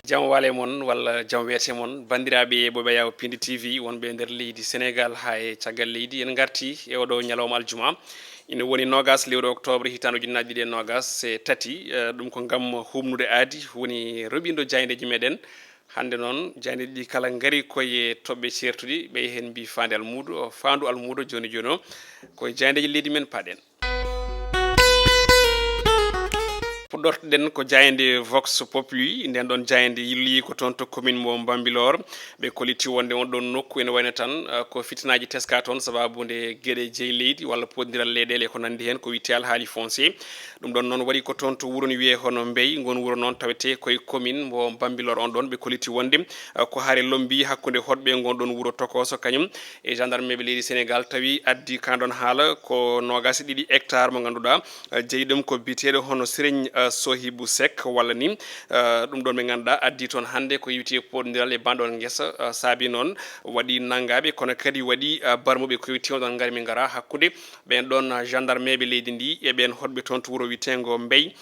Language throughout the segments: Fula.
jam wale mon walla jam wete mon bandiraɓe ɓoɓe yaw Piindi TV wonɓe nder leydi Sénégal ha e caggal leydi en garti e oɗo ñalawma aljuma ina woni nogas lewru octobre hitande ujunnaje ɗiɗi e nogas e tati ɗum ko gam humnude aadi woni roɓindo jaydeji meɗen hande noon jaydeji ɗi kala gaari koye toɓɓe certuɗi ɓe hen mbi fande almudo fandu almudo joni joni o koye jaydeji leydi men paɗen. Puɗɗortoɗen ko jayde Vox Populi nden ɗon jayde yilli ko toon to commune mo Bambilor ɓe koliti wonde on ɗon nokku ene wayno tan ko fitinaji teska toon sababude gueɗe jeeyi leydi walla podiral leyɗele ko nandi hen ko witte alhaali foncier ɗum ɗon noon waɗi ko toon to wuuro ni wiye hono Mbey gon wuuro noon tawete koye commune mo Bambilor on ɗon ɓe koliti wonde ko haare lombi hakkude hoɗɓe gonɗon wuuro Tokoso kañum e gendarme ɓe leydi Sénégal tawi addi kanɗon haala ko 22 hectares mo ganduɗa jeeyi ɗum ko biteɗo hono Serigne Sohibou Seck walla ni ɗum ɗon ɓe ganduɗa addi toon hande ko yewti podiral e banɗon guesa saabi noon waɗi naggaɓe kono kadi waɗi barmuɓe ko yewti on gaari min gara hakkude ɓen ɗon gendarme ɓe leydi ndi e ɓen hoɗɓe toon to wuuro witengo Mbey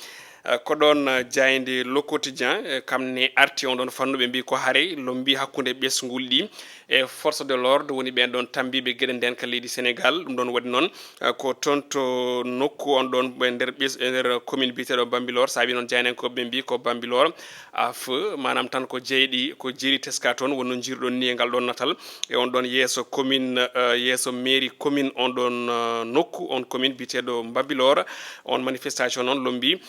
ko ɗon jayde Le Quotidien kamne arti on ɗon fannuɓe mbi ko haare lombi hakkude ɓesgul ɗi e force de l'ordre woni ɓen ɗon tambiɓe gueɗe nden ka leydi Sénégal ɗum ɗon waɗi noon ko toon to nokku on ɗon ɓe nder nder commune biteɗo Bambilor saabi noon jaynenkoɓe mbi ko Bambilor a feu manam tan ko jeeyɗi ko jeeri teska toon wonno jiruɗon ni e ngal ɗon natal e on ɗon yeeso commune yeeso mairie commune on ɗon nokku on commune biteɗo Bambilor on manifestation noon lombi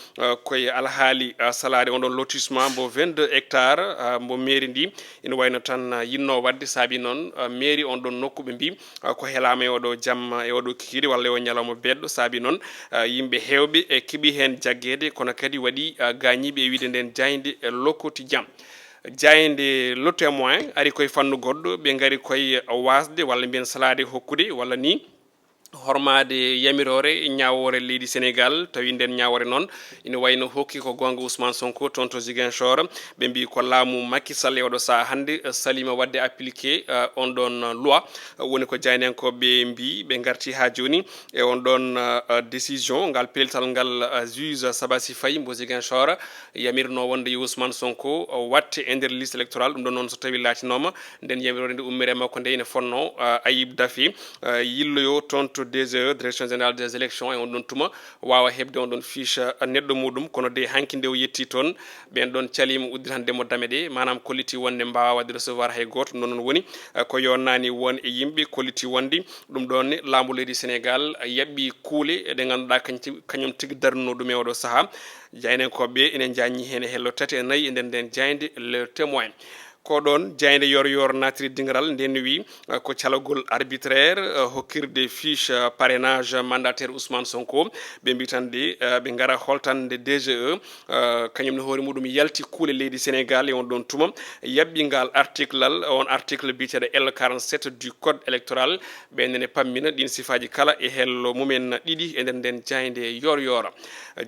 koye alhaali salade on ɗon lotissement mbo 22 hectares mbo mairie ndi ina wayno tan yinno wadde saabi noon mairie on ɗon nokku ɓe mbi ko heelama e oɗo jamma e oɗo kikiri walla e o ñalawma beɗɗo saabi noon yimɓe hewɓe e keeɓi hen jagguede kono kadi waɗi gañiɓe e wiide nden jayde Le Quotidien jayde Le Témoin ari koye fannu goɗɗo ɓe gaari koye wasde walla mbiyen salade hokkude walla ni hormade yamirore ñawore leydi Sénégal tawi nden ñawore noon ina wayno hokki ko gonga Ousmane Sonko toon to Ziguinchor ɓe mbi ko laamu Macky Sall e oɗo saaha hande salima wadde appliqué on ɗon loi woni ko jaynenkoɓe mbi ɓe garti ha joni e on ɗon décision ngal pellital ngal juge Sabassi Faye mbo Ziguinchor yamirno wonde yo Ousmane Sonko watte e nder liste électoral ɗum ɗon noon so tawi latinoma nden yamirore nde ummire makko nde ine fonno Ayib Daffé yilloyo toon to DGE direction générale des élections e on ɗon tuma wawa hebde on ɗon fiche neɗɗo muɗum kono de hanki nde o yetti toon ɓen ɗon calima uddirandemo dame ɗe manam kolliti wonde mbawa wadde recevoir hay goto noon woni ko yonnani won e yimɓe kolliti wonde ɗum ɗon laamu leydi Sénégal yaɓɓi kuule ɗe ganduɗa kañum tigui darnuno ɗum e oɗo saaha jaynenkoɓe enen jañi hen e hello tati e nayyi e nder nden jayde Le Témoin ko ɗon jayde yor natiri dingaral nden wi ko calagol arbitraire hokkirde fiche parrainage mandataire Ousmane Sonko ɓe mbi tan de ɓe gara holtande DGE kañum ne hoore muɗum yalti kuule leydi Sénégal e on ɗon tuma yaɓɓingal article on article biteɗo L47 du code électoral ɓennene pammina ɗin sifaji kala e hello mumen ɗiɗi e nder nden jayde yor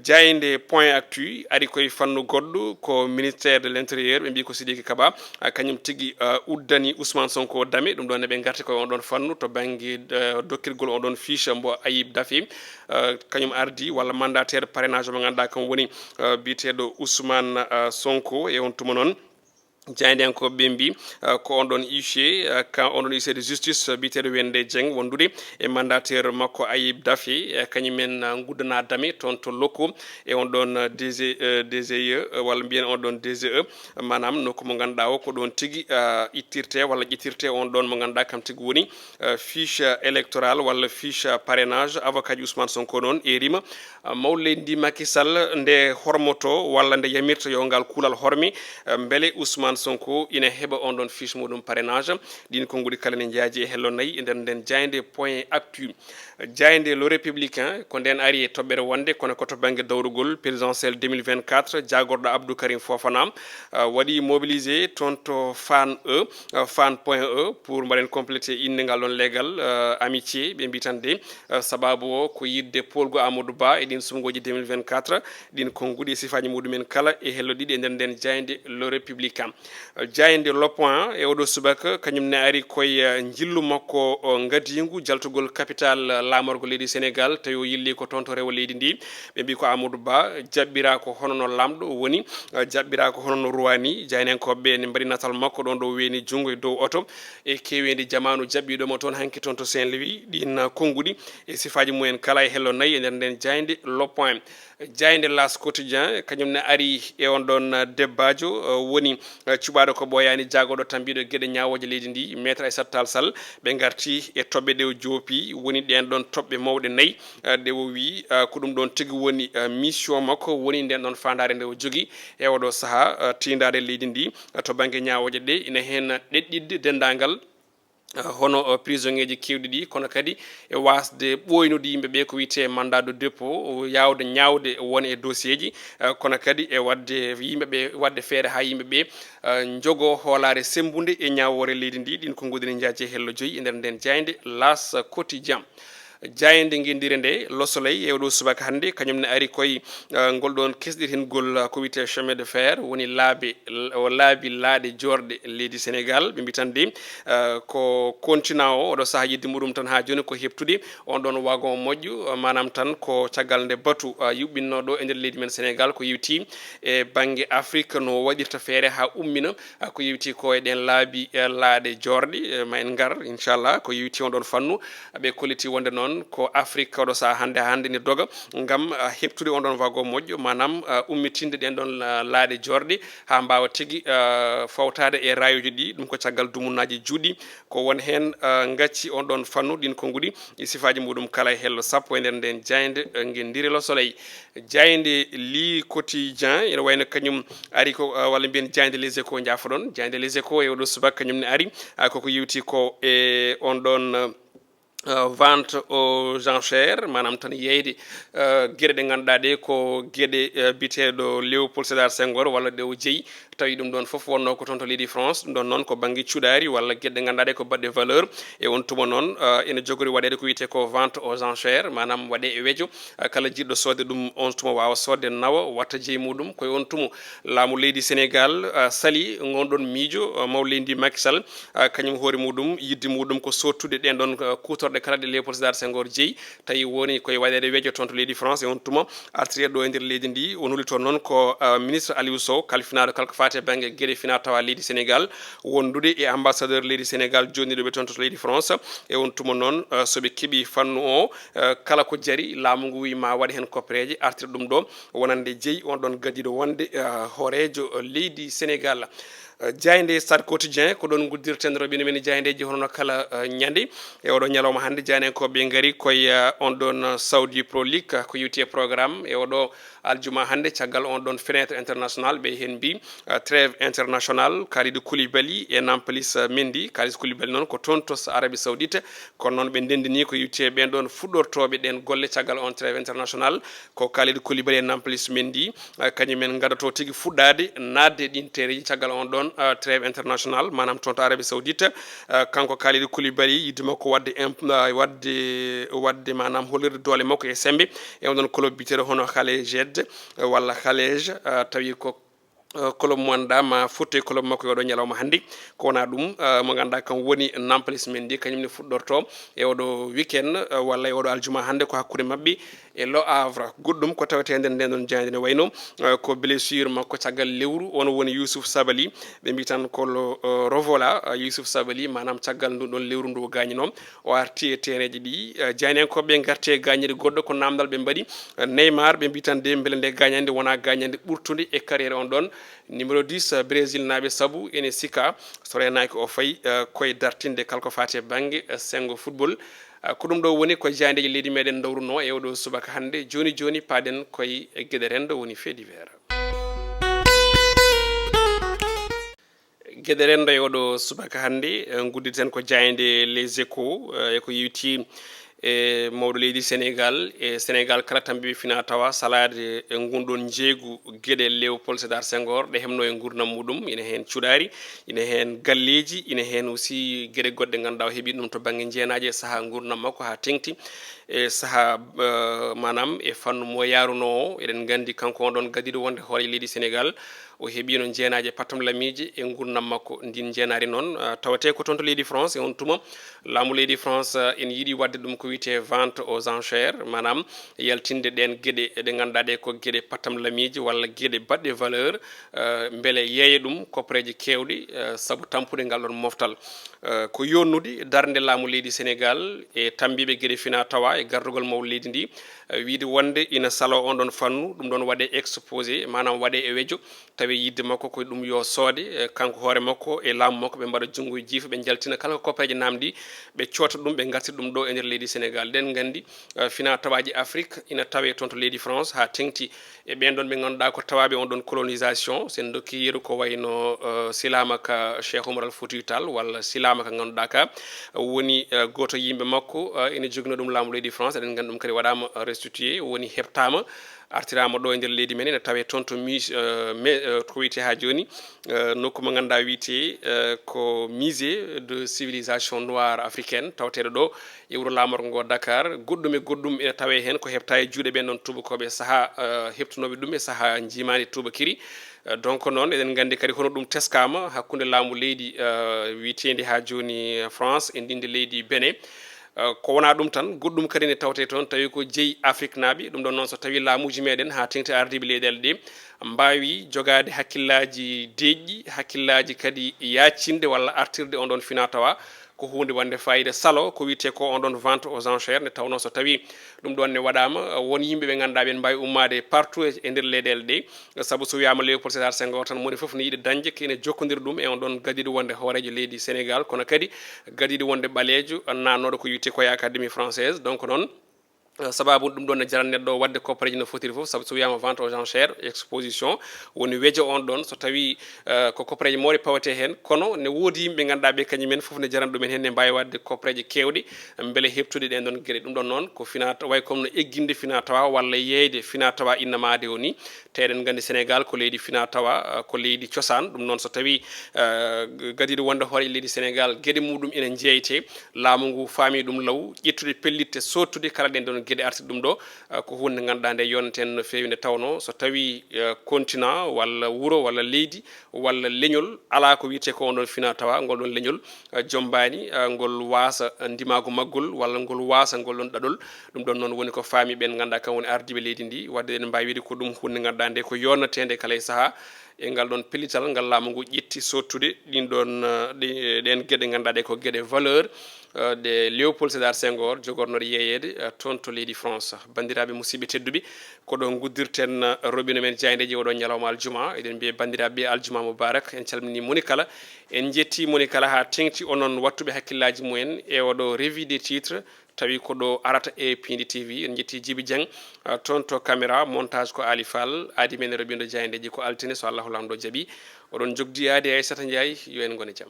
jayde point actu ari koye fannu goɗɗo ko ministère de l'intérieur ɓe mbi ko Sidiki Kaba kañum tigui uddani Ousmane Sonko dame ɗum ɗon eɓe garti koye on ɗon fannu to banggue dokkirgol on ɗon fiche mbo Ayib Daffé kañum ardi walla mandataire parrainage mo ganduɗa kam woni biteɗo Ousmane Sonko e on tuma noon jaynenkoɓe mbi ko on ɗon huissier ka on ɗon huissier de justice biteɗo Wende Dieng wondude e mandataire makko Ayib Daffé kañumen guddana dame toon to lokku e on ɗon DGE walla mbiyen on ɗon DGE manam nokku mo ganduɗa o ko ɗon tigui ittirte walla ƴettirte on ɗon mo ganduɗa kam tigui woni fiche électoral walla fiche parrainage avocat ji Ousmane Sonko noon erima mawɗo leydi ndi Macky Sall nde hormoto walla nde yamirta yo ngal kuulal hormi beele Ousmane Sonko ina heɓa on ɗon fiche muɗum parrainage ɗin konnguli kala ne jaaji e hello nayyi e nder nden jayde point actu jayde Le Républicain ko nden ari e toɓɓere wonde kono ko to banggue dawrugol présidentiel 2024 jagorɗo Abdou Karim Fofana waɗi mobilisé toon to fan point E pour mbaɗen complété inde ngal ɗon légal amitié ɓe mbi tan de sababu o ko yidde polgo Amadou Ba e ɗin sumgoji 2024 ɗin konnguli e sifaji muɗumen kala e hello ɗiɗi e nder nden jayde Le Républicain jayde loppoin e oɗo subaka kañumne ari koye jillu makko gadiygu jaltugol capital lamorgo leydi Sénégal tawi o yilli ko toon to rewa leydi ndi ɓe mbi ko Amadou Ba jaɓɓira ko hono no lamɗo woni jaɓɓira ko hono no ruwani jaynenkoɓe ne mbaɗi natal makko ɗon ɗo weeni junggo e dow oto e kewedi jamanu jaɓɓiɗomo toon hanki toon to Saint Louis ɗin konguɗi e sifaji mumen kala e hello nayyi e nder nden jayde loppoin jayde las quotidien kañumne ari e on ɗon debbajo woni cuɓaɗo ko ɓoyani jagoɗo tan mbiɗo gueɗe ñawoje leydi ndi maître Aissata Tall Sall ɓe garti e toɓɓe ɗe o joopi woni ɗen ɗon toɓɓe mawɗe nayyi ɗe o wi ko ɗum ɗon tigui woni mission makko woni nden ɗon fandare nde o jogui e oɗo saaha tindade leydi ndi to banggue ñawoje ɗe ina hen ɗeɗɗidde dendagal hono prisonnier ji kewɗi ɗi kono kadi e wasde ɓoynude yimɓeɓe ko wiyete mandat de dépôt yawde ñawde wona e dossier ji kono kadi e wadde yimɓeɓe wadde feere ha yimɓeɓe jogo hoolare sembude e ñawore leydi ndi ɗin ko godini jaaje hello joyyi e nder nden jayde las quotidien jayde guendire nde Le Soleil e oɗo subaka hannde kañumne ari koye ngol ɗon kesɗitingol ko wiyete chemin de fer woni laabi laaɗe jorɗe leydi Sénégal ɓe mbi tan de ko continent o oɗo saaha yidde muɗum tan ha joni ko heptude on ɗon wagon moƴƴo manam tan ko caggal nde batu yuɓɓinnoɗo e nder leydi men Sénégal ko yewti e banggue Afrique no waɗirta feere ha ummina ko yewti ko e ɗen laabi laaɗe jorɗe ma en gar inchallah ko yewti on ɗon fannu ɓe kolliti wonde noon ko Afrique oɗo saaha hande ni doga gam heptude on ɗon wagon moƴƴo manam ummitinde ɗen ɗon laaɗe jorɗe ha mbawa tigui fawtade e rayuji ɗi ɗum ko caggal dumunnaji juuɗi ko won hen gacci on ɗon fannu ɗin konguɗi e sifaji muɗum kala e hello sappo e nder nden jayde guendiri Le Soleil jayde li quotidien ene wayno kañum ari ko walla mbiyen jayde les échos jafoɗon jayde les échos e oɗo subaka kañumne ari koko yewti ko e on ɗon vente aux enchères manam tan yeyde gueɗe ɗe ganduɗa ɗe ko gueɗe biteɗo Léopold Sédar Senghor walla ɗe o jeeyi tawi ɗum ɗon foof wonno ko toon to leydi France ɗum ɗon noon ko banggue cuɗari walla gueɗe ɗe ganduɗa ɗe ko baɗɗe valeur e on tuma noon ene jogori waɗede ko wiyete ko vente aux enchères manam waɗe e weejo kala jiɗɗo sodde ɗum on tuma wawa sodde nawa watta jeeyi muɗum koye on tuma laamu leydi Sénégal sali gonɗon miijo maw leydi Macky Sall kañum hoore muɗum yidde muɗum ko sottude ɗen ɗon kutorɗe kala ɗe Léopold Sédar Senghor jeeyi tawi woni koye waɗede weejo toon to leydi France e on tuma artiri ɗo e nder leydi ndi on huli toon noon ko ministre Aliou Sow kalfinaɗo kala ko fate banggue gueɗe fina tawa leydi Sénégal wondude e ambassadeur leydi Sénégal joniɗoɓe toon to leydi France e on tuma noon soɓe keeɓi fannu o kala ko jaari laamu ngu wi ma waɗe hen koppereje artiri ɗum ɗo wonande jeeyi on ɗon gaddiɗo wonde hoorejo leydi Sénégal jayde Stade Quotidien ko ɗon guddirten roɓine men jayndeji hono kala ñande e oɗo ñalawma hannde jaynenkoɓe gaari koye on ɗon Saudi Pro League ko yewti e programme e oɗo aljuma hannde caggal on ɗon fenêtre international ɓe hen mbi trêve international Kalidou Koulibaly e Nampalys Mendy Kalidou Koulibaly noon ko toon to Arabie Saoudite kono noon ɓe ndendini ko yewti e ɓen ɗon fuɗɗortoɓe ɗen golle caggal on trêve international ko Kalidou Koulibaly e Nampalys Mendy kañumen gaɗato tigui fuɗɗade nadde ɗin tereji caggal on ɗon trêve international manam toon to Arabie Saoudite kanko Kalidou Koulibaly yidde makko wadde manam hollirde doole makko e sembe e on ɗon club biteɗo hono Khalejed walla Khalej tawi ko club mo ganduɗa ma fotte club makko yoɗo ñalawma hannde ko wona ɗum mo ganduɗa kam woni Nampalys Mendy kañumne fuɗɗorto e oɗo weekend walla e oɗo aljuma hannde ko hakkude mabɓe e Le Havre goɗɗum ko tawetede nden ɗon jayde ne wayno ko blessure makko caggal lewru on woni Youssouf Sabaly ɓe mbi tan ko revola Youssouf Sabaly manam caggal ndu ɗon lewru ndu o gañino o arti e tereji ɗi jaynenkoɓe garte e gañide goɗɗo ko namdal ɓe mbaɗi Neymar ɓe mbi tan de beele nde gañande wona gañande ɓurtude e carriére on ɗon numéro 10 Brésil naaɓe saabu ene sika so renaki o fayi koye dartinde kala ko fati e banggue sengo football ko ɗum ɗo woni ko jandeji leydi meɗen dawruno e oɗo subaka hannde joni joni paaden koye gueɗe rendo woni fait divers gueɗe rendo e oɗo subaka hannde gudditen ko jayde les échos e ko yewti e mawɗo leydi Sénégal e Sénégal kala tan ɓe fina tawa salade e gunɗon jeeygu gueɗe Léopold Sédar Senghor ɗe hemno e gurdam muɗum ina hen cuɗari ina hen galleji ina hen aussi gueɗe goɗɗe ganduɗa o heeɓi ɗum to banggue jeenaji e saaha gurdam makko ha tengti e saaha manam e fannu mo yaruno o eɗen gandi kanko on ɗon gaddiɗo wonde hoore leydi Sénégal o heeɓino jeenaji patam lamiji e gurdam makko ndin jeenari noon tawate ko toon to leydi France e on tuma laamu leydi France ene yiiɗi wadde ɗum ko wiyete vente aux enchères manam yaltinde ɗen gueɗe ɗe ganduɗa ɗe ko gueɗe patam lamiji walla gueɗe baɗɗe valeur beele yeeya ɗum koppareji kewɗi saabu tampude ngal ɗon moftal ko yonnude darde laamu leydi Sénégal e tambiɓe gueɗe fina tawa e gardugol maw leydi ndi wiide wonde ina salo on ɗon fannu ɗum ɗon waɗe exposé manam waɗe e weejo tawi yidde makko koye ɗum yo soode kanko hoore makko e laamu makko ɓe mbaɗa junngo e jiifa ɓe jaltina kala ko koppaji namdi ɓe coota ɗum ɓe gartira ɗum ɗo e nder leydi Sénégal nden gandi fina tawaji Afrique ina tawe toon to leydi France ha tengti e ɓen ɗon ɓe ganduɗa ko tawaɓe on ɗon colonisation sen dokki yeru ko wayno silama ka Cheikh Oumar Al Foutiyou Tall walla silama ka ganduɗa ka woni goto yimɓe makko ina jogino ɗum laamu leydi France eɗen gandi ɗum kadi waɗama restitué woni heɓtama artirama ɗo e nder leydi men ene tawe toon to ko wiyete ha joni nokku mo ganduɗa wiyete ko musée de civilisation noire africaine tawateɗo ɗo e wuuro lamorgo ngo Dakar goɗɗum e goɗɗum ene tawe hen ko heɓta e juuɗe ɓen ɗon tubakoɓe saaha heptunoɓe ɗum e saaha jimani tubakiri donc noon eɗen gandi kadi hono ɗum teskama hakkude laamu leydi wiyetedi ha joni France e ndinde leydi Benin ko wona ɗum tan goɗɗum kadi ne tawte toon tawi ko jeeyi Afrique naaɓe ɗum ɗon noon so tawi laamuji meɗen ha tengti ardiɓe leyɗele ɗe mbawi jogade hakkillaji deƴƴi hakkillaji kadi yaccinde walla artirde on ɗon fina tawa ko hunde wande fayida salo ko wiyete ko on ɗon vente aux enchères ne tawno so tawi ɗum ɗon ne waɗama won yimɓe ɓe ganduɗa ɓen mbawi ummade partout e nder leyɗele ɗe saabu so wiyama Léopold Sédar Senghor tan moni foof ne yiiɗi dañde kene jokkodira ɗum e on ɗon gadiɗo wonde hoorejo leydi Sénégal kono kadi gadiɗo wonde ɓalejo nannoɗo ko wiyete koye académie française donc noon sababu ɗum ɗon ne jaran neɗɗo o wadde koppareji no fotiri fof saabu so wiyama vente aux enchères exposition woni weejo on ɗon so tawi ko koppareji mawɗe pawete hen kono ne woodi yimɓe ganduɗa ɓe kañumen foof ne jaran ɗumen hen ne mbawi wadde koppareji kewɗe beele heptude ɗen ɗon gueɗe ɗum ɗon noon ko fina way comme no egginde fina tawa walla yeyde fina tawa innamade o ni te eɗen gandi Sénégal ko leydi fina tawa ko leydi cosaan ɗum noon so tawi gadiɗo wonde hoorejo leydi Sénégal gueɗe muɗum ene jeyte laamu ngu faami ɗum law ƴettude pellitte sottude kala ɗen ɗon gueɗe arti ɗum ɗo ko hunde ganduɗa nde yonten no fewi nde tawno so tawi continent walla wuuro walla leydi walla leñol ala ko wiyete ko on ɗon fina tawa ngol ɗon leñol jombani ngol wasa ndimago maggol walla ngol wasa ngol ɗon ɗaɗol ɗum ɗon noon woni ko faami ɓen ganduɗa kam woni ardiɓe leydi ndi wadde eɗen mbawi wiide ko ɗum hunde ganduɗa nde ko yonnatede kala e saaha e ngal ɗon pellital ngal laamu ngu ƴetti sottude ɗin ɗon ɗen gueɗe ganduɗa ɗe ko gueɗe valeur de Léopold Sédar Senghor jogornoɗo yeyede toon to leydi France bandiraɓe musidɓe tedduɓe ko ɗon guddirten robinet men jayndeji oɗon ñalawma aljuma eɗen mbiye bandiraɓe aljuma moubarak en calmini moni kala en jetti moni kala ha tengti onon wattuɓe hakkillaji mumen e oɗo revue des titres tawi ko ɗo arata e Piindi TV en jetti Djiby Dieng toon to caméra montage ko Ali Fall adi men robindo jayndeji ko altine so Allah lamɗo jaaɓi oɗon jogdiyade Aissata Ndiaye yo en gone jaam.